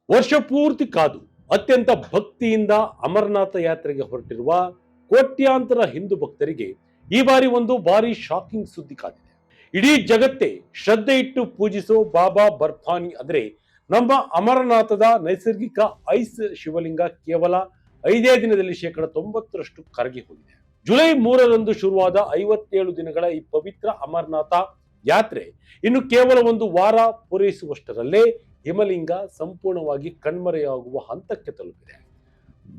ವರ್ಷ ಪೂರ್ತಿ ಕಾದು ಅತ್ಯಂತ ಭಕ್ತಿಯಿಂದ ಅಮರನಾಥ ಯಾತ್ರೆಗೆ ಹೊರಟಿರುವ ಕೋಟ್ಯಾಂತರ ಹಿಂದೂ ಭಕ್ತರಿಗೆ ಈ ಬಾರಿ ಒಂದು ಬಾರಿ ಶಾಕಿಂಗ್ ಸುದ್ದಿ ಕಾದಿದೆ. ಇಡೀ ಜಗತ್ತೇ ಶ್ರದ್ಧೆ ಇಟ್ಟು ಪೂಜಿಸೋ ಬಾಬಾ ಬರ್ಫಾನಿ ಅಂದ್ರೆ ನಮ್ಮ ಅಮರನಾಥದ ನೈಸರ್ಗಿಕ ಐಸ್ ಶಿವಲಿಂಗ ಕೇವಲ 5 ದಿನದಲ್ಲಿ 90% ಕರಗಿ ಹೋಗಿದೆ. ಜುಲೈ 3ರಂದು ಶುರುವಾದ 57 ದಿನಗಳ ಈ ಪವಿತ್ರ ಅಮರನಾಥ ಯಾತ್ರೆ ಇನ್ನು ಕೇವಲ ಒಂದು ವಾರ ಪೂರೈಸುವಷ್ಟರಲ್ಲೇ ಹಿಮಲಿಂಗ ಸಂಪೂರ್ಣವಾಗಿ ಕಣ್ಮರೆಯಾಗುವ ಹಂತಕ್ಕೆ ತಲುಪಿದೆ.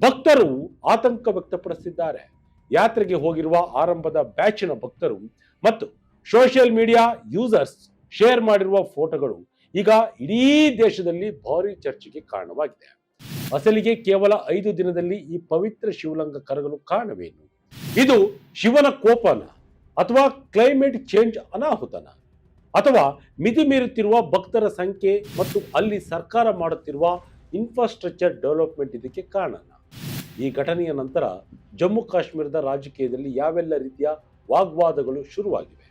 ಭಕ್ತರು ಆತಂಕ ವ್ಯಕ್ತಪಡಿಸಿದ್ದಾರೆ. ಯಾತ್ರೆಗೆ ಹೋಗಿರುವ ಆರಂಭದ ಬ್ಯಾಚಿನ ಭಕ್ತರು ಮತ್ತು ಸೋಷಿಯಲ್ ಮೀಡಿಯಾ ಯೂಸರ್ಸ್ ಶೇರ್ ಮಾಡಿರುವ ಫೋಟೋಗಳು ಈಗ ಇಡೀ ದೇಶದಲ್ಲಿ ಭಾರಿ ಚರ್ಚೆಗೆ ಕಾರಣವಾಗಿದೆ. ಅಸಲಿಗೆ ಕೇವಲ 5 ದಿನದಲ್ಲಿ ಈ ಪವಿತ್ರ ಶಿವಲಿಂಗ ಕರಗಲು ಕಾರಣವೇನು? ಇದು ಶಿವನ ಕೋಪನ ಅಥವಾ ಕ್ಲೈಮೇಟ್ ಚೇಂಜ್ ಅನಾಹುತನ ಅಥವಾ ಮಿತಿ ಮೀರುತ್ತಿರುವ ಭಕ್ತರ ಸಂಖ್ಯೆ ಮತ್ತು ಅಲ್ಲಿ ಸರ್ಕಾರ ಮಾಡುತ್ತಿರುವ ಇನ್ಫ್ರಾಸ್ಟ್ರಕ್ಚರ್ ಡೆವಲಪ್ಮೆಂಟ್ ಇದಕ್ಕೆ ಕಾರಣನ? ಈ ಘಟನೆಯ ನಂತರ ಜಮ್ಮು ಕಾಶ್ಮೀರದ ರಾಜಕೀಯದಲ್ಲಿ ಯಾವೆಲ್ಲ ರೀತಿಯ ವಾಗ್ವಾದಗಳು ಶುರುವಾಗಿವೆ,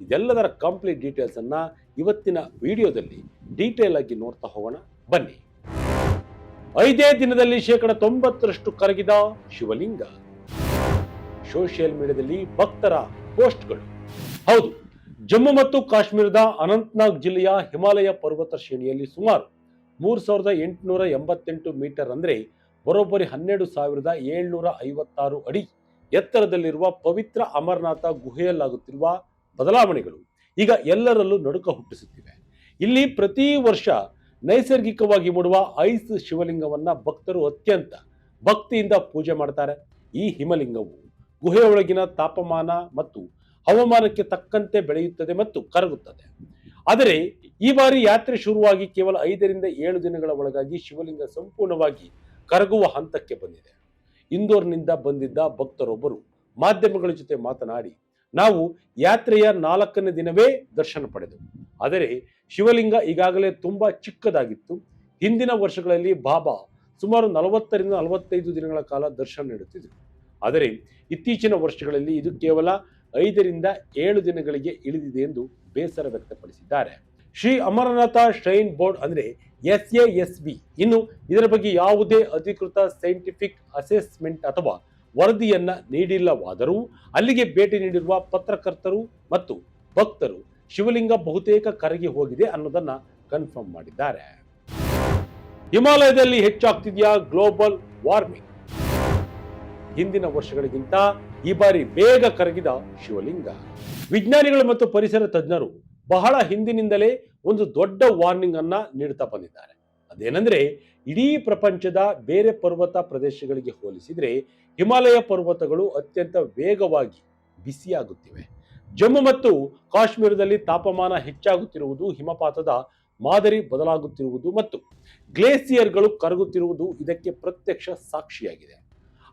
ಇದೆಲ್ಲದರ ಕಂಪ್ಲೀಟ್ ಡೀಟೇಲ್ಸ್ ಅನ್ನ ಇವತ್ತಿನ ವಿಡಿಯೋದಲ್ಲಿ ಡೀಟೇಲ್ ಆಗಿ ನೋಡ್ತಾ ಹೋಗೋಣ ಬನ್ನಿ. 5 ದಿನದಲ್ಲಿ 90% ಕರಗಿದ ಶಿವಲಿಂಗ. ಸೋಷಿಯಲ್ ಮೀಡಿಯಾದಲ್ಲಿ ಭಕ್ತರ ಪೋಸ್ಟ್ಗಳು. ಹೌದು, ಜಮ್ಮು ಮತ್ತು ಕಾಶ್ಮೀರದ ಅನಂತನಾಗ್ ಜಿಲ್ಲೆಯ ಹಿಮಾಲಯ ಪರ್ವತ ಶ್ರೇಣಿಯಲ್ಲಿ ಸುಮಾರು 3888 ಮೀಟರ್ ಅಂದ್ರೆ ಬರೋಬ್ಬರಿ 12,756 ಅಡಿ ಎತ್ತರದಲ್ಲಿರುವ ಪವಿತ್ರ ಅಮರನಾಥ ಗುಹೆಯಲ್ಲಾಗುತ್ತಿರುವ ಬದಲಾವಣೆಗಳು ಈಗ ಎಲ್ಲರಲ್ಲೂ ನಡುಕ ಹುಟ್ಟಿಸುತ್ತಿವೆ. ಇಲ್ಲಿ ಪ್ರತಿ ವರ್ಷ ನೈಸರ್ಗಿಕವಾಗಿ ಮೂಡುವ ಐಸ್ ಶಿವಲಿಂಗವನ್ನ ಭಕ್ತರು ಅತ್ಯಂತ ಭಕ್ತಿಯಿಂದ ಪೂಜೆ ಮಾಡ್ತಾರೆ. ಈ ಹಿಮಲಿಂಗವು ಗುಹೆಯೊಳಗಿನ ತಾಪಮಾನ ಮತ್ತು ಹವಾಮಾನಕ್ಕೆ ತಕ್ಕಂತೆ ಬೆಳೆಯುತ್ತದೆ ಮತ್ತು ಕರಗುತ್ತದೆ. ಆದರೆ ಈ ಬಾರಿ ಯಾತ್ರೆ ಶುರುವಾಗಿ ಕೇವಲ 5ರಿಂದ 7 ದಿನಗಳ ಒಳಗಾಗಿ ಶಿವಲಿಂಗ ಸಂಪೂರ್ಣವಾಗಿ ಕರಗುವ ಹಂತಕ್ಕೆ ಬಂದಿದೆ. ಇಂದೋರ್ನಿಂದ ಬಂದಿದ್ದ ಭಕ್ತರೊಬ್ಬರು ಮಾಧ್ಯಮಗಳ ಜೊತೆ ಮಾತನಾಡಿ, ನಾವು ಯಾತ್ರೆಯ 4ನೇ ದಿನವೇ ದರ್ಶನ ಪಡೆದೆವು. ಆದರೆ ಶಿವಲಿಂಗ ಈಗಾಗಲೇ ತುಂಬಾ ಚಿಕ್ಕದಾಗಿತ್ತು. ಹಿಂದಿನ ವರ್ಷಗಳಲ್ಲಿ ಬಾಬಾ ಸುಮಾರು 40ರಿಂದ 45 ದಿನಗಳ ಕಾಲ ದರ್ಶನ ನೀಡುತ್ತಿದ್ದರು. ಆದರೆ ಇತ್ತೀಚಿನ ವರ್ಷಗಳಲ್ಲಿ ಇದು ಕೇವಲ 5ರಿಂದ 7 ದಿನಗಳಿಗೆ ಇಳಿದಿದೆ ಎಂದು ಬೇಸರ ವ್ಯಕ್ತಪಡಿಸಿದ್ದಾರೆ. ಶ್ರೀ ಅಮರನಾಥ ಶ್ರೈನ್ ಬೋರ್ಡ್ ಅಂದ್ರೆ SASB ಇನ್ನು ಇದರ ಬಗ್ಗೆ ಯಾವುದೇ ಅಧಿಕೃತ ಸೈಂಟಿಫಿಕ್ ಅಸೆಸ್ಮೆಂಟ್ ಅಥವಾ ವರದಿಯನ್ನ ನೀಡಿಲ್ಲವಾದರೂ ಅಲ್ಲಿಗೆ ಭೇಟಿ ನೀಡಿರುವ ಪತ್ರಕರ್ತರು ಮತ್ತು ಭಕ್ತರು ಶಿವಲಿಂಗ ಬಹುತೇಕ ಕರಗಿ ಹೋಗಿದೆ ಅನ್ನೋದನ್ನ ಕನ್ಫರ್ಮ್ ಮಾಡಿದ್ದಾರೆ. ಹಿಮಾಲಯದಲ್ಲಿ ಹೆಚ್ಚಾಗ್ತಿದೆಯಾ ಗ್ಲೋಬಲ್ ವಾರ್ಮಿಂಗ್? ಹಿಂದಿನ ವರ್ಷಗಳಿಗಿಂತ ಈ ಬಾರಿ ಬೇಗ ಕರಗಿದ ಶಿವಲಿಂಗ. ವಿಜ್ಞಾನಿಗಳು ಮತ್ತು ಪರಿಸರ ತಜ್ಞರು ಬಹಳ ಹಿಂದಿನಿಂದಲೇ ಒಂದು ದೊಡ್ಡ ವಾರ್ನಿಂಗ್ ಅನ್ನ ನೀಡುತ್ತಾ ಬಂದಿದ್ದಾರೆ. ಅದೇನೆಂದ್ರೆ, ಇಡೀ ಪ್ರಪಂಚದ ಬೇರೆ ಪರ್ವತ ಪ್ರದೇಶಗಳಿಗೆ ಹೋಲಿಸಿದ್ರೆ ಹಿಮಾಲಯ ಪರ್ವತಗಳು ಅತ್ಯಂತ ವೇಗವಾಗಿ ಬಿಸಿಯಾಗುತ್ತಿವೆ. ಜಮ್ಮು ಮತ್ತು ಕಾಶ್ಮೀರದಲ್ಲಿ ತಾಪಮಾನ ಹೆಚ್ಚಾಗುತ್ತಿರುವುದು, ಹಿಮಪಾತದ ಮಾದರಿ ಬದಲಾಗುತ್ತಿರುವುದು ಮತ್ತು ಗ್ಲೇಸಿಯರ್ಗಳು ಕರಗುತ್ತಿರುವುದು ಇದಕ್ಕೆ ಪ್ರತ್ಯಕ್ಷ ಸಾಕ್ಷಿಯಾಗಿದೆ.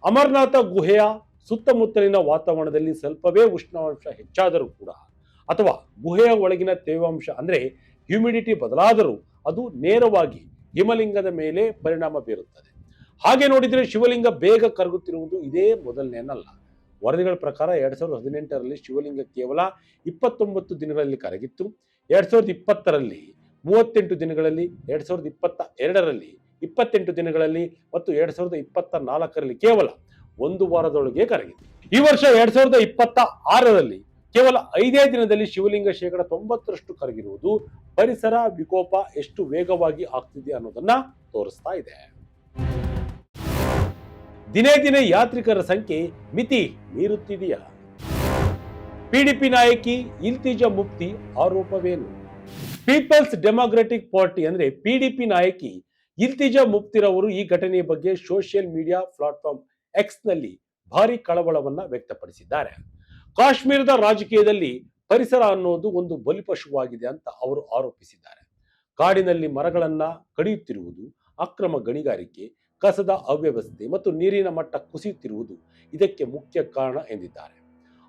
ಅಮರನಾಥ ಗುಹೆಯ ಸುತ್ತಮುತ್ತಲಿನ ವಾತಾವರಣದಲ್ಲಿ ಸ್ವಲ್ಪವೇ ಉಷ್ಣಾಂಶ ಹೆಚ್ಚಾದರೂ ಕೂಡ ಅಥವಾ ಗುಹೆಯ ಒಳಗಿನ ತೇವಾಂಶ ಅಂದ್ರೆ ಹ್ಯೂಮಿಡಿಟಿ ಬದಲಾದರೂ ಅದು ನೇರವಾಗಿ ಹಿಮಲಿಂಗದ ಮೇಲೆ ಪರಿಣಾಮ ಬೀರುತ್ತದೆ. ಹಾಗೆ ನೋಡಿದರೆ ಶಿವಲಿಂಗ ಬೇಗ ಕರಗುತ್ತಿರುವುದು ಇದೇ ಮೊದಲನೇನಲ್ಲ. ವರದಿಗಳ ಪ್ರಕಾರ 2018ರಲ್ಲಿ ಶಿವಲಿಂಗ ಕೇವಲ 29 ದಿನಗಳಲ್ಲಿ ಕರಗಿತ್ತು. 2020ರಲ್ಲಿ 38 ದಿನಗಳಲ್ಲಿ, 2022ರಲ್ಲಿ 28 ದಿನಗಳಲ್ಲಿ ಮತ್ತು 2024ರಲ್ಲಿ ಕೇವಲ 1 ವಾರದೊಳಗೆ ಕರಗಿತ್ತು. ಈ ವರ್ಷ 2026ರಲ್ಲಿ ಕೇವಲ 5 ದಿನದಲ್ಲಿ ಶಿವಲಿಂಗ 90% ಕರಗಿರುವುದು ಪರಿಸರ ವಿಕೋಪ ಎಷ್ಟು ವೇಗವಾಗಿ ಆಗ್ತಿದೆ ಅನ್ನೋದನ್ನ ತೋರಿಸ್ತಾ ಇದೆ. ದಿನೇ ದಿನೇ ಯಾತ್ರಿಕರ ಸಂಖ್ಯೆ ಮಿತಿ ಮೀರುತ್ತಿದೆಯಾ? PDP ನಾಯಕಿ ಇಲ್ತಿಜಾ ಮುಫ್ತಿ ಆರೋಪವೇನು? ಪೀಪಲ್ಸ್ ಡೆಮೊಕ್ರೆಟಿಕ್ ಪಾರ್ಟಿ ಅಂದ್ರೆ PDP ನಾಯಕಿ ಇಲ್ತಿಜಾ ಮುಫ್ತಿರವರು ಈ ಘಟನೆಯ ಬಗ್ಗೆ ಸೋಷಿಯಲ್ ಮೀಡಿಯಾ ಪ್ಲಾಟ್ಫಾರ್ಮ್ ಎಕ್ಸ್ ನಲ್ಲಿ ಭಾರಿ ಕಳವಳವನ್ನ ವ್ಯಕ್ತಪಡಿಸಿದ್ದಾರೆ. ಕಾಶ್ಮೀರದ ರಾಜಕೀಯದಲ್ಲಿ ಪರಿಸರ ಅನ್ನೋದು ಒಂದು ಬಲಿಪಶುವಾಗಿದೆ ಅಂತ ಅವರು ಆರೋಪಿಸಿದ್ದಾರೆ. ಕಾಡಿನಲ್ಲಿ ಮರಗಳನ್ನ ಕಡಿಯುತ್ತಿರುವುದು, ಅಕ್ರಮ ಗಣಿಗಾರಿಕೆ, ಕಸದ ಅವ್ಯವಸ್ಥೆ ಮತ್ತು ನೀರಿನ ಮಟ್ಟ ಕುಸಿಯುತ್ತಿರುವುದು ಇದಕ್ಕೆ ಮುಖ್ಯ ಕಾರಣ ಎಂದಿದ್ದಾರೆ.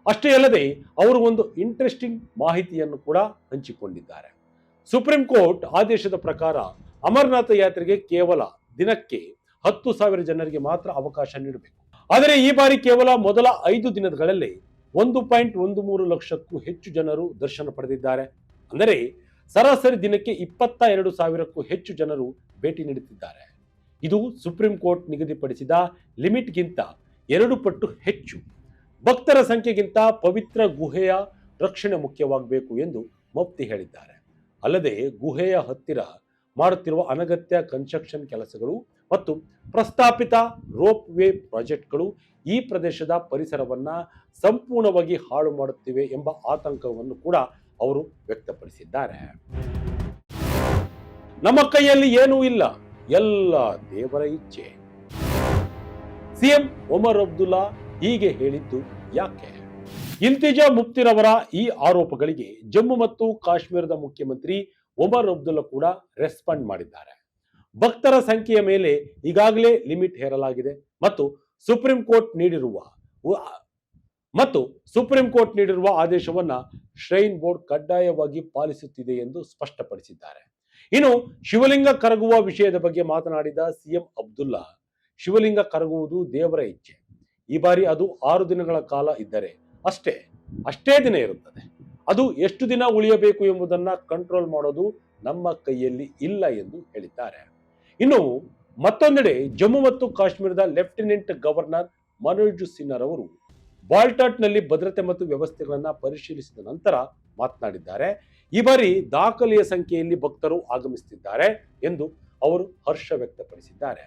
ಅಷ್ಟೇ ಅಲ್ಲದೆ ಅವರು ಒಂದು ಇಂಟ್ರೆಸ್ಟಿಂಗ್ ಮಾಹಿತಿಯನ್ನು ಕೂಡ ಹಂಚಿಕೊಂಡಿದ್ದಾರೆ. ಸುಪ್ರೀಂ ಕೋರ್ಟ್ ಆದೇಶದ ಪ್ರಕಾರ ಅಮರನಾಥ ಯಾತ್ರೆಗೆ ಕೇವಲ ದಿನಕ್ಕೆ 10,000 ಜನರಿಗೆ ಮಾತ್ರ ಅವಕಾಶ ನೀಡಬೇಕು. ಆದರೆ ಈ ಬಾರಿ ಕೇವಲ ಮೊದಲ 5 ದಿನಗಳಲ್ಲೇ 1.13 ಲಕ್ಷಕ್ಕೂ ಹೆಚ್ಚು ಜನರು ದರ್ಶನ ಪಡೆದಿದ್ದಾರೆ. ಅಂದರೆ ಸರಾಸರಿ ದಿನಕ್ಕೆ 22,000ಕ್ಕೂ ಹೆಚ್ಚು ಜನರು ಭೇಟಿ ನೀಡುತ್ತಿದ್ದಾರೆ. ಇದು ಸುಪ್ರೀಂ ಕೋರ್ಟ್ ನಿಗದಿಪಡಿಸಿದ ಲಿಮಿಟ್ಗಿಂತ 2 ಪಟ್ಟು ಹೆಚ್ಚು. ಭಕ್ತರ ಸಂಖ್ಯೆಗಿಂತ ಪವಿತ್ರ ಗುಹೆಯ ರಕ್ಷಣೆ ಮುಖ್ಯವಾಗಬೇಕು ಎಂದು ಮುಫ್ತಿ ಹೇಳಿದ್ದಾರೆ. ಅಲ್ಲದೆ ಗುಹೆಯ ಹತ್ತಿರ ಮಾಡುತ್ತಿರುವ ಅನಗತ್ಯ ಕನ್ಸ್ಟ್ರಕ್ಷನ್ ಕೆಲಸಗಳು ಮತ್ತು ಪ್ರಸ್ತಾಪಿತ ರೋಪ್ ವೇ ಪ್ರಾಜೆಕ್ಟ್ಗಳು ಈ ಪ್ರದೇಶದ ಪರಿಸರವನ್ನ ಸಂಪೂರ್ಣವಾಗಿ ಹಾಳು ಮಾಡುತ್ತಿವೆ ಎಂಬ ಆತಂಕವನ್ನು ಕೂಡ ಅವರು ವ್ಯಕ್ತಪಡಿಸಿದ್ದಾರೆ. ನಮ್ಮ ಕೈಯಲ್ಲಿ ಏನೂ ಇಲ್ಲ, ಎಲ್ಲ ದೇವರ ಇಚ್ಛೆ. ಸಿಎಂ ಒಮರ್ ಅಬ್ದುಲ್ಲಾ ಹೀಗೆ ಹೇಳಿದ್ದು ಯಾಕೆ? ಇಲ್ತಿಜಾ ಮುಫ್ತಿರವರ ಈ ಆರೋಪಗಳಿಗೆ ಜಮ್ಮು ಮತ್ತು ಕಾಶ್ಮೀರದ ಮುಖ್ಯಮಂತ್ರಿ ಒಮರ್ ಅಬ್ದುಲ್ಲಾ ಕೂಡ ರೆಸ್ಪಾಂಡ್ ಮಾಡಿದ್ದಾರೆ. ಭಕ್ತರ ಸಂಖ್ಯೆಯ ಮೇಲೆ ಈಗಾಗಲೇ ಲಿಮಿಟ್ ಹೇರಲಾಗಿದೆ ಮತ್ತು ಸುಪ್ರೀಂ ಕೋರ್ಟ್ ನೀಡಿರುವ ಆದೇಶವನ್ನ ಶ್ರೈನ್ ಬೋರ್ಡ್ ಕಡ್ಡಾಯವಾಗಿ ಪಾಲಿಸುತ್ತಿದೆ ಎಂದು ಸ್ಪಷ್ಟಪಡಿಸಿದ್ದಾರೆ. ಇನ್ನು ಶಿವಲಿಂಗ ಕರಗುವ ವಿಷಯದ ಬಗ್ಗೆ ಮಾತನಾಡಿದ ಸಿಎಂ ಅಬ್ದುಲ್ಲಾ, ಶಿವಲಿಂಗ ಕರಗುವುದು ದೇವರ ಇಚ್ಛೆ. ಈ ಬಾರಿ ಅದು 6 ದಿನಗಳ ಕಾಲ ಇದ್ದರೆ ಅಷ್ಟೇ ದಿನ ಇರುತ್ತದೆ. ಅದು ಎಷ್ಟು ದಿನ ಉಳಿಯಬೇಕು ಎಂಬುದನ್ನು ಕಂಟ್ರೋಲ್ ಮಾಡೋದು ನಮ್ಮ ಕೈಯಲ್ಲಿ ಇಲ್ಲ ಎಂದು ಹೇಳಿದ್ದಾರೆ. ಇನ್ನು ಮತ್ತೊಂದೆಡೆ ಜಮ್ಮು ಮತ್ತು ಕಾಶ್ಮೀರದ ಲೆಫ್ಟಿನೆಂಟ್ ಗವರ್ನರ್ ಮನೋಜ್ ಸಿನ್ಹಾ ಅವರು ಬಾಲ್ಟಾಟ್ನಲ್ಲಿ ಭದ್ರತೆ ಮತ್ತು ವ್ಯವಸ್ಥೆಗಳನ್ನು ಪರಿಶೀಲಿಸಿದ ನಂತರ ಮಾತನಾಡಿದ್ದಾರೆ. ಈ ಬಾರಿ ದಾಖಲೆಯ ಸಂಖ್ಯೆಯಲ್ಲಿ ಭಕ್ತರು ಆಗಮಿಸುತ್ತಿದ್ದಾರೆ ಎಂದು ಅವರು ಹರ್ಷ ವ್ಯಕ್ತಪಡಿಸಿದ್ದಾರೆ.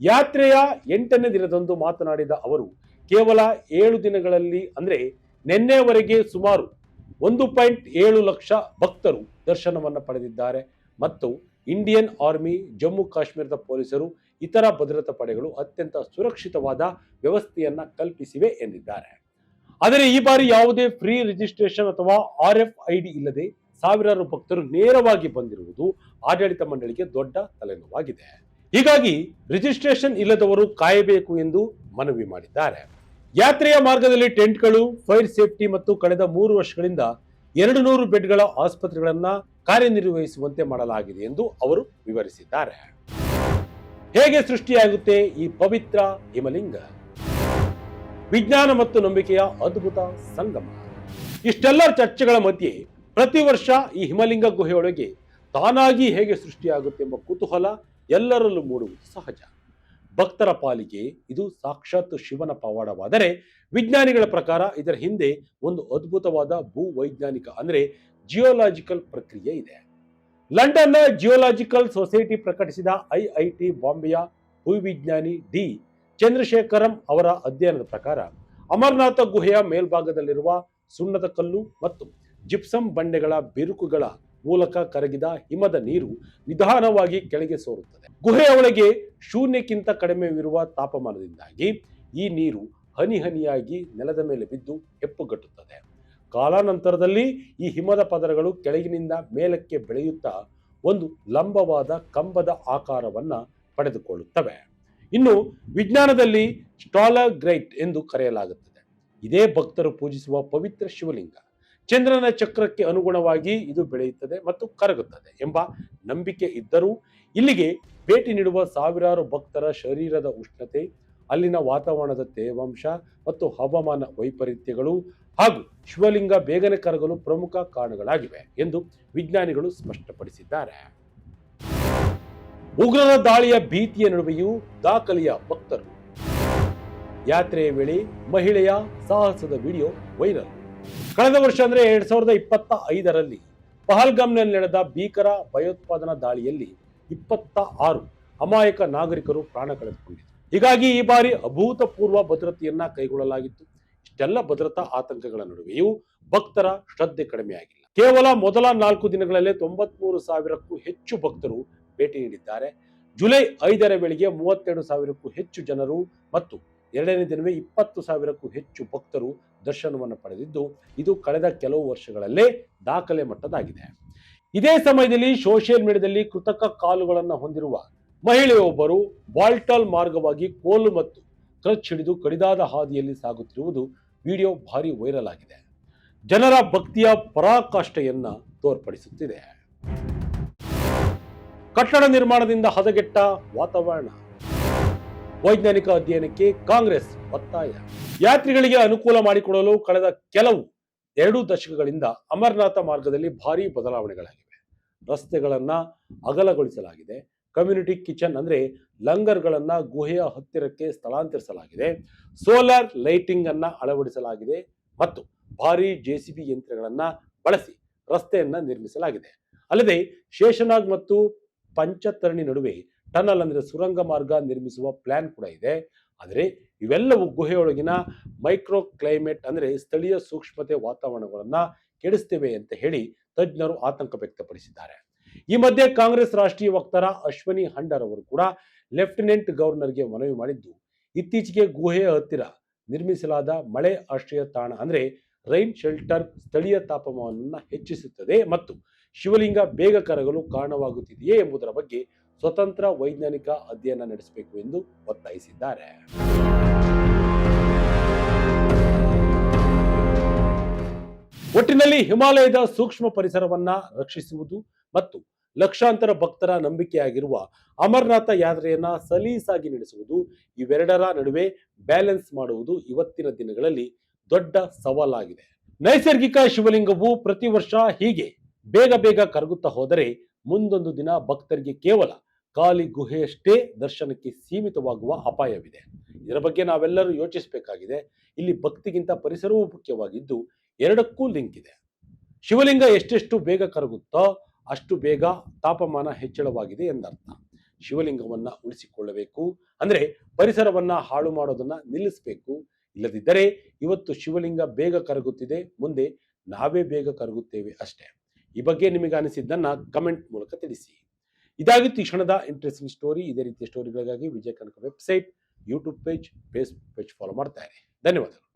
ಯಾತ್ರೆಯ 8ನೇ ದಿನದಂದು ಮಾತನಾಡಿದ ಅವರು, ಕೇವಲ 7 ದಿನಗಳಲ್ಲಿ ಅಂದ್ರೆ ನಿನ್ನೆವರೆಗೆ ಸುಮಾರು 1.7 ಲಕ್ಷ ಭಕ್ತರು ದರ್ಶನವನ್ನು ಪಡೆದಿದ್ದಾರೆ ಮತ್ತು ಇಂಡಿಯನ್ ಆರ್ಮಿ, ಜಮ್ಮು ಕಾಶ್ಮೀರದ ಪೊಲೀಸರು, ಇತರ ಭದ್ರತಾ ಪಡೆಗಳು ಅತ್ಯಂತ ಸುರಕ್ಷಿತವಾದ ವ್ಯವಸ್ಥೆಯನ್ನ ಕಲ್ಪಿಸಿವೆ ಎಂದಿದ್ದಾರೆ. ಆದರೆ ಈ ಬಾರಿ ಯಾವುದೇ ಫ್ರೀ ರಿಜಿಸ್ಟ್ರೇಷನ್ ಅಥವಾ RFID ಇಲ್ಲದೆ ಸಾವಿರಾರು ಭಕ್ತರು ನೇರವಾಗಿ ಬಂದಿರುವುದು ಆಡಳಿತ ಮಂಡಳಿಗೆ ದೊಡ್ಡ ತಲೆನೋವಾಗಿದೆ. ಹೀಗಾಗಿ ರಿಜಿಸ್ಟ್ರೇಷನ್ ಇಲ್ಲದವರು ಕಾಯಬೇಕು ಎಂದು ಮನವಿ ಮಾಡಿದ್ದಾರೆ. ಯಾತ್ರೆಯ ಮಾರ್ಗದಲ್ಲಿ ಟೆಂಟ್ಗಳು, ಫೈರ್ ಸೇಫ್ಟಿ ಮತ್ತು ಕಳೆದ 3 ವರ್ಷಗಳಿಂದ 200 ಬೆಡ್ಗಳ ಆಸ್ಪತ್ರೆಗಳನ್ನ ಕಾರ್ಯನಿರ್ವಹಿಸುವಂತೆ ಮಾಡಲಾಗಿದೆ ಎಂದು ಅವರು ವಿವರಿಸಿದ್ದಾರೆ. ಹೇಗೆ ಸೃಷ್ಟಿಯಾಗುತ್ತೆ ಈ ಪವಿತ್ರ ಹಿಮಲಿಂಗ? ವಿಜ್ಞಾನ ಮತ್ತು ನಂಬಿಕೆಯ ಅದ್ಭುತ ಸಂಗಮ. ಇಷ್ಟೆಲ್ಲ ಚರ್ಚೆಗಳ ಮಧ್ಯೆ ಪ್ರತಿ ವರ್ಷ ಈ ಹಿಮಲಿಂಗ ಗುಹೆಯೊಳಗೆ ತಾನಾಗಿ ಹೇಗೆ ಸೃಷ್ಟಿಯಾಗುತ್ತೆ ಎಂಬ ಕುತೂಹಲ ಎಲ್ಲರಲ್ಲೂ ಮೂಡುವುದು ಸಹಜ. ಭಕ್ತರ ಪಾಲಿಗೆ ಇದು ಸಾಕ್ಷಾತ್ ಶಿವನ ಪವಾಡವಾದರೆ, ವಿಜ್ಞಾನಿಗಳ ಪ್ರಕಾರ ಇದರ ಹಿಂದೆ ಒಂದು ಅದ್ಭುತವಾದ ಭೂ ವೈಜ್ಞಾನಿಕ ಅಂದ್ರೆ ಜಿಯೋಲಾಜಿಕಲ್ ಪ್ರಕ್ರಿಯೆ ಇದೆ. ಲಂಡನ್ನ ಜಿಯೋಲಾಜಿಕಲ್ ಸೊಸೈಟಿ ಪ್ರಕಟಿಸಿದ IIT ಬಾಂಬೆಯ ಭೂವಿಜ್ಞಾನಿ ಡಿ ಚಂದ್ರಶೇಖರಂ ಅವರ ಅಧ್ಯಯನದ ಪ್ರಕಾರ ಅಮರನಾಥ ಗುಹೆಯ ಮೇಲ್ಭಾಗದಲ್ಲಿರುವ ಸುಣ್ಣದ ಕಲ್ಲು ಮತ್ತು ಜಿಪ್ಸಮ್ ಬಂಡೆಗಳ ಬಿರುಕುಗಳ ಮೂಲಕ ಕರಗಿದ ಹಿಮದ ನೀರು ನಿಧಾನವಾಗಿ ಕೆಳಗೆ ಸೋರುತ್ತದೆ. ಗುಹೆಯ ಒಳಗೆ ಶೂನ್ಯಕ್ಕಿಂತ ಕಡಿಮೆವಿರುವ ತಾಪಮಾನದಿಂದಾಗಿ ಈ ನೀರು ಹನಿ ಹನಿಯಾಗಿ ನೆಲದ ಮೇಲೆ ಬಿದ್ದು ಹೆಪ್ಪುಗಟ್ಟುತ್ತದೆ. ಕಾಲಾನಂತರದಲ್ಲಿ ಈ ಹಿಮದ ಪದರಗಳು ಕೆಳಗಿನಿಂದ ಮೇಲಕ್ಕೆ ಬೆಳೆಯುತ್ತಾ ಒಂದು ಲಂಬವಾದ ಕಂಬದ ಆಕಾರವನ್ನ ಪಡೆದುಕೊಳ್ಳುತ್ತವೆ. ಇನ್ನು ವಿಜ್ಞಾನದಲ್ಲಿ ಸ್ಟಾಲಗ್ರೈಟ್ ಎಂದು ಕರೆಯಲಾಗುತ್ತದೆ. ಇದೇ ಭಕ್ತರು ಪೂಜಿಸುವ ಪವಿತ್ರ ಶಿವಲಿಂಗ. ಚಂದ್ರನ ಚಕ್ರಕ್ಕೆ ಅನುಗುಣವಾಗಿ ಇದು ಬೆಳೆಯುತ್ತದೆ ಮತ್ತು ಕರಗುತ್ತದೆ ಎಂಬ ನಂಬಿಕೆ ಇದ್ದರೂ, ಇಲ್ಲಿಗೆ ಭೇಟಿ ನೀಡುವ ಸಾವಿರಾರು ಭಕ್ತರ ಶರೀರದ ಉಷ್ಣತೆ, ಅಲ್ಲಿನ ವಾತಾವರಣದ ತೇವಾಂಶ ಮತ್ತು ಹವಾಮಾನ ವೈಪರೀತ್ಯಗಳು ಹಾಗೂ ಶಿವಲಿಂಗ ಬೇಗನೆ ಕರಗಲು ಪ್ರಮುಖ ಕಾರಣಗಳಾಗಿವೆ ಎಂದು ವಿಜ್ಞಾನಿಗಳು ಸ್ಪಷ್ಟಪಡಿಸಿದ್ದಾರೆ. ಉಗ್ರರ ದಾಳಿಯ ಭೀತಿಯ ನಡುವೆಯೂ ದಾಖಲೆಯ ಭಕ್ತರು. ಯಾತ್ರೆಯ ವೇಳೆ ಮಹಿಳೆಯ ಸಾಹಸದ ವಿಡಿಯೋ ವೈರಲ್. ಕಳೆದ ವರ್ಷ ಅಂದ್ರೆ 2025ರಲ್ಲಿ ಪಹಲ್ಗಾಮ್ನಲ್ಲಿ ನಡೆದ ಭೀಕರ ಭಯೋತ್ಪಾದನಾ ದಾಳಿಯಲ್ಲಿ 26 ಅಮಾಯಕ ನಾಗರಿಕರು ಪ್ರಾಣ ಕಳೆದುಕೊಂಡಿದ್ದರು. ಹೀಗಾಗಿ ಈ ಬಾರಿ ಅಭೂತಪೂರ್ವ ಭದ್ರತೆಯನ್ನ ಕೈಗೊಳ್ಳಲಾಗಿತ್ತು. ಇಷ್ಟೆಲ್ಲ ಭದ್ರತಾ ಆತಂಕಗಳ ನಡುವೆಯೂ ಭಕ್ತರ ಶ್ರದ್ಧೆ ಕಡಿಮೆಯಾಗಿಲ್ಲ. ಕೇವಲ ಮೊದಲ 4 ದಿನಗಳಲ್ಲೇ 93,000ಕ್ಕೂ ಹೆಚ್ಚು ಭಕ್ತರು ಭೇಟಿ ನೀಡಿದ್ದಾರೆ. ಜುಲೈ 5ರ ವೇಳೆಗೆ 32,000ಕ್ಕೂ ಹೆಚ್ಚು ಜನರು ಮತ್ತು 2ನೇ ದಿನವೇ 20,000ಕ್ಕೂ ಹೆಚ್ಚು ಭಕ್ತರು ದರ್ಶನವನ್ನು ಪಡೆದಿದ್ದು, ಇದು ಕಳೆದ ಕೆಲವು ವರ್ಷಗಳಲ್ಲೇ ದಾಖಲೆ ಮಟ್ಟದಾಗಿದೆ. ಇದೇ ಸಮಯದಲ್ಲಿ ಸೋಷಿಯಲ್ ಮೀಡಿಯಾದಲ್ಲಿ ಕೃತಕ ಕಾಲುಗಳನ್ನು ಹೊಂದಿರುವ ಮಹಿಳೆಯೊಬ್ಬರು ಬಾಲ್ಟಾಲ್ ಮಾರ್ಗವಾಗಿ ಕೋಲು ಮತ್ತು ಕ್ರಚ್ ಹಿಡಿದು ಕಡಿದಾದ ಹಾದಿಯಲ್ಲಿ ಸಾಗುತ್ತಿರುವುದು ವಿಡಿಯೋ ಭಾರಿ ವೈರಲ್ ಆಗಿದೆ. ಜನರ ಭಕ್ತಿಯ ಪರಾಕಾಷ್ಠೆಯನ್ನ ತೋರ್ಪಡಿಸುತ್ತಿದೆ. ಕಟ್ಟಡ ನಿರ್ಮಾಣದಿಂದ ಹದಗೆಟ್ಟ ವಾತಾವರಣ. ವೈಜ್ಞಾನಿಕ ಅಧ್ಯಯನಕ್ಕೆ ಕಾಂಗ್ರೆಸ್ ಒತ್ತಾಯ. ಯಾತ್ರಿಗಳಿಗೆ ಅನುಕೂಲ ಮಾಡಿಕೊಡಲು ಕಳೆದ 2 ದಶಕಗಳಿಂದ ಅಮರನಾಥ ಮಾರ್ಗದಲ್ಲಿ ಭಾರಿ ಬದಲಾವಣೆಗಳಾಗಿವೆ. ರಸ್ತೆಗಳನ್ನ ಅಗಲಗೊಳಿಸಲಾಗಿದೆ. ಕಮ್ಯುನಿಟಿ ಕಿಚನ್ ಅಂದ್ರೆ ಲಂಗರ್ಗಳನ್ನ ಗುಹೆಯ ಹತ್ತಿರಕ್ಕೆ ಸ್ಥಳಾಂತರಿಸಲಾಗಿದೆ. ಸೋಲಾರ್ ಲೈಟಿಂಗ್ ಅನ್ನ ಅಳವಡಿಸಲಾಗಿದೆ ಮತ್ತು ಭಾರಿ ಜೆಸಿಬಿ ಯಂತ್ರಗಳನ್ನ ಬಳಸಿ ರಸ್ತೆಯನ್ನ ನಿರ್ಮಿಸಲಾಗಿದೆ. ಅಲ್ಲದೆ ಶೇಷನಾಗ್ ಮತ್ತು ಪಂಚತರಣಿ ನಡುವೆ ಟನಲ್ ಅಂದ್ರೆ ಸುರಂಗ ಮಾರ್ಗ ನಿರ್ಮಿಸುವ ಪ್ಲಾನ್ ಕೂಡ ಇದೆ. ಆದರೆ ಇವೆಲ್ಲವೂ ಗುಹೆಯೊಳಗಿನ ಮೈಕ್ರೋ ಕ್ಲೈಮೇಟ್ ಅಂದ್ರೆ ಸ್ಥಳೀಯ ಸೂಕ್ಷ್ಮತೆ ವಾತಾವರಣಗಳನ್ನ ಕೆಡಿಸ್ತೇವೆ ಅಂತ ಹೇಳಿ ತಜ್ಞರು ಆತಂಕ ವ್ಯಕ್ತಪಡಿಸಿದ್ದಾರೆ. ಈ ಮಧ್ಯೆ ಕಾಂಗ್ರೆಸ್ ರಾಷ್ಟ್ರೀಯ ವಕ್ತಾರ ಅಶ್ವನಿ ಹಂಡರ್ ಅವರು ಕೂಡ ಲೆಫ್ಟಿನೆಂಟ್ ಗವರ್ನರ್ಗೆ ಮನವಿ ಮಾಡಿದ್ದು, ಇತ್ತೀಚೆಗೆ ಗುಹೆಯ ಹತ್ತಿರ ನಿರ್ಮಿಸಲಾದ ಮಳೆ ಆಶ್ರಯ ತಾಣ ಅಂದ್ರೆ ರೈನ್ ಶೆಲ್ಟರ್ ಸ್ಥಳೀಯ ತಾಪಮಾನವನ್ನು ಹೆಚ್ಚಿಸುತ್ತದೆ ಮತ್ತು ಶಿವಲಿಂಗ ಬೇಗ ಕರಗಲು ಕಾರಣವಾಗುತ್ತಿದೆಯೇ ಎಂಬುದರ ಬಗ್ಗೆ ಸ್ವತಂತ್ರ ವೈಜ್ಞಾನಿಕ ಅಧ್ಯಯನ ನಡೆಸಬೇಕು ಎಂದು ಒತ್ತಾಯಿಸಿದ್ದಾರೆ. ಒಟ್ಟಿನಲ್ಲಿ ಹಿಮಾಲಯದ ಸೂಕ್ಷ್ಮ ಪರಿಸರವನ್ನ ರಕ್ಷಿಸುವುದು ಮತ್ತು ಲಕ್ಷಾಂತರ ಭಕ್ತರ ನಂಬಿಕೆಯಾಗಿರುವ ಅಮರನಾಥ ಯಾತ್ರೆಯನ್ನ ಸಲೀಸಾಗಿ ನಡೆಸುವುದು, ಇವೆರಡರ ನಡುವೆ ಬ್ಯಾಲೆನ್ಸ್ ಮಾಡುವುದು ಇವತ್ತಿನ ದಿನಗಳಲ್ಲಿ ದೊಡ್ಡ ಸವಾಲಾಗಿದೆ. ನೈಸರ್ಗಿಕ ಶಿವಲಿಂಗವು ಪ್ರತಿ ವರ್ಷ ಹೀಗೆ ಬೇಗ ಬೇಗ ಕರಗುತ್ತಾ ಹೋದರೆ ಮುಂದೊಂದು ದಿನ ಭಕ್ತರಿಗೆ ಕೇವಲ ಖಾಲಿ ಗುಹೆಯಷ್ಟೇ ದರ್ಶನಕ್ಕೆ ಸೀಮಿತವಾಗುವ ಅಪಾಯವಿದೆ. ಇದರ ಬಗ್ಗೆ ನಾವೆಲ್ಲರೂ ಯೋಚಿಸಬೇಕಾಗಿದೆ. ಇಲ್ಲಿ ಭಕ್ತಿಗಿಂತ ಪರಿಸರವೂ ಮುಖ್ಯವಾಗಿದ್ದು ಎರಡಕ್ಕೂ ಲಿಂಕ್ ಇದೆ. ಶಿವಲಿಂಗ ಎಷ್ಟೆಷ್ಟು ಬೇಗ ಕರಗುತ್ತೋ ಅಷ್ಟು ಬೇಗ ತಾಪಮಾನ ಹೆಚ್ಚಳವಾಗಿದೆ ಎಂದರ್ಥ. ಶಿವಲಿಂಗವನ್ನ ಉಳಿಸಿಕೊಳ್ಳಬೇಕು ಅಂದ್ರೆ ಪರಿಸರವನ್ನ ಹಾಳು ಮಾಡೋದನ್ನ ನಿಲ್ಲಿಸಬೇಕು. ಇಲ್ಲದಿದ್ದರೆ ಇವತ್ತು ಶಿವಲಿಂಗ ಬೇಗ ಕರಗುತ್ತಿದೆ, ಮುಂದೆ ನಾವೇ ಬೇಗ ಕರಗುತ್ತೇವೆ ಅಷ್ಟೇ. ಈ ಬಗ್ಗೆ ನಿಮಗೆ ಅನಿಸಿದ್ದನ್ನ ಕಮೆಂಟ್ ಮೂಲಕ ತಿಳಿಸಿ. ಇದಾಗಿತ್ತು ಈ ಕ್ಷಣದ ಇಂಟ್ರೆಸ್ಟಿಂಗ್ ಸ್ಟೋರಿ. ಇದೇ ರೀತಿಯ ಸ್ಟೋರಿಗಳಿಗಾಗಿ Vijaya Kanaka website, YouTube page, Facebook page follow ಮಾಡ್ತಾ ಇರಿ. ಧನ್ಯವಾದಗಳು.